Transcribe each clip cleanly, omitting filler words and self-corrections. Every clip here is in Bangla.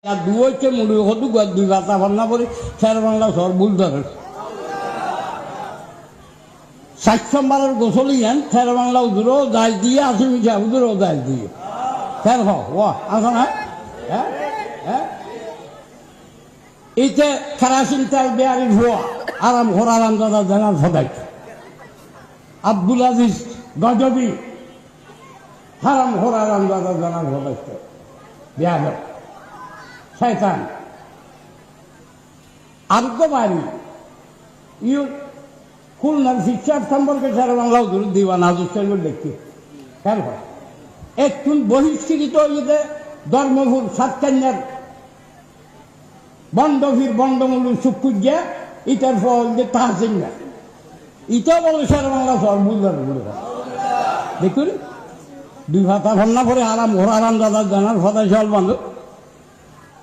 দুইকে মুড়ি হতো দুই বাতা ভান্না করে শের বাংলা সর ভুল ধরে ৬০ নম্বরের গোসলি হেন শের বাংলা উদুরও দায় দিয়ে আসি মিঠা উদুরও দায় দিয়ে ফের আসা না হ্যাঁ হ্যাঁ এইতে কেরাসিন তেল বেয়ারি ভুয়া আরাম ঘোরার আন্দাজা জানার সদাই আব্দুল আজিজ গজবি হারাম ঘোরার আন্দাজা জানার সদাই বেয়াদ শয়তান আরো বাড়ি ইউ খুলনার শিক্ষা সম্পর্কে সারা বাংলা দিবা নাজুক দেখছি কেন একটু বহিষ্কৃত ইয়ে ধর্মভূর সাতকান্যার বন্ডভীর বন্ডমূল সুকুজ্ঞা ইটার ফল যে তাহসিন না ইটা বলে সারা বাংলা সব বুঝবার দেখুন দুই ভাতা ভান্না করে আরাম ঘোরা আরাম দাদা জানার ফতায় জল বান্ধব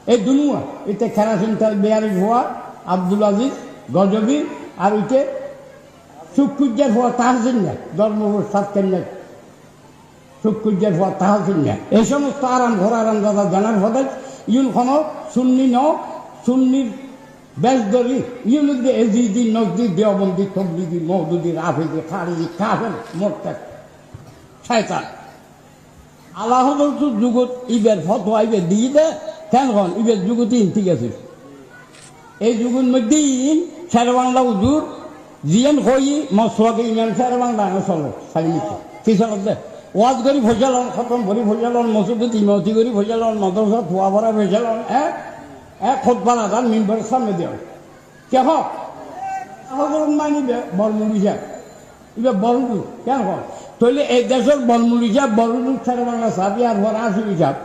এই দুনুয়া এতে কেরাসিন তেল বেয়ারি ভুয়া আব্দুল আজিজ গজবি আর ওইতে সুকুজ্জার ভুয়া তাহসিন না ধর্মপুর সাতকান্যা সুকুজ্জার ভুয়া তাহসিন না এই সমস্ত আরাম ঘোরা আরাম দাদা জানার ফতায় ইউন খন সুন্নি সুন্নির বেশদরি ইউনুদ্দি এজিদি নজদি দেওবন্দি তবলিগি মহদুদি রাফিদি খারিজি কাফের মোরতাদ শয়তান আল্লাহ যুগত ইবের ফতোয়া ইবে দিয়ে দে কেন ইবের যুগতি ঠিক আছে এই যুগের মধ্যেই শের বাংলা উজুর জিয়ান হই মসলাকে ইমান শের বাংলা চলে সারি মিছে কি চলত দে ওয়াজ করি ফজলন খতম ভরি ফজলন মসজিদ ইমতি করি ফজলন মাদ্রাসা ধোয়া ভরা ফজলন খোদবা নাজান মিম্বরের সামনে দেওয়া কে হোক মানিবে বলমুড়ি যাব এবার বলমুড়ি কেন হোক তাহলে এই দেশের বলমুড়ি যাব বলমুড়ি ছেড়ে বাংলা সাবি আর ভরা আসবি যাব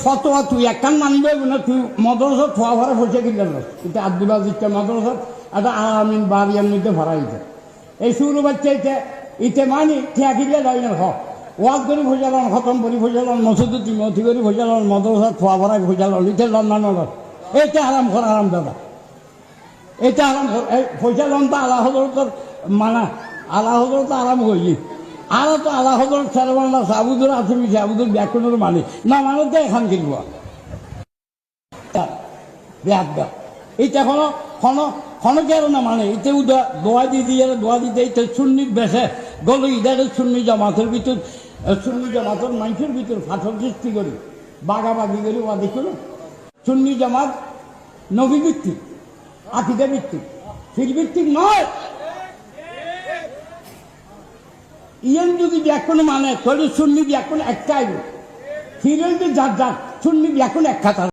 ফতোয়া তুই একখান মানিবে না তুই মাদ্রাসা ধোয়া ভরা পয়সা কিনলেন এটা আব্দুল আজিজকে মাদ্রাসা একটা আমিন বাড়িয়ার মধ্যে ভরা দিতে এই শুরু বাচ্চা ইতে মানি ঠিয়া কিনলে লয় না হোক ওয়াজ করি ফজলন খতম করি ফজলন মসজিদ তিমতি করি ফজলন মাদ্রাসা খোয়া ভরা ফজলন ইতে লন্ডন এইটা আরাম কর আরাম দাদা এটা আরাম কর এই ফজলন তো আল্লাহ হজরতর মানা আল্লাহ হজরত আরাম করি আর তো আল্লাহ হজরত সারবান্লা সাবুদুর আসমি সাবুদুর ব্যাকুনের মানে না মানে তো এখান কিনব এইটা কেন না মানে এতে দোয়া দিয়ে দোয়া দিতে এইটা সুন্নির বেশে গলো ইদার সুন্নি জামাতের ভিতর সুন্নি জামাতের মানুষের ভিতর ফাটল সৃষ্টি করি বাগাবাগি করি ওয়া দেখুন সুন্নি জামাত নবী ভিত্তিক আকিদা ভিত্তিক ফির ভিত্তিক নয় ইয়েন যদি ব্যাকুন মানে তাহলে সুন্নি ব্যাকুন একটাই ফিরের যে যার সুন্নি ব্যাকুন এক খাতা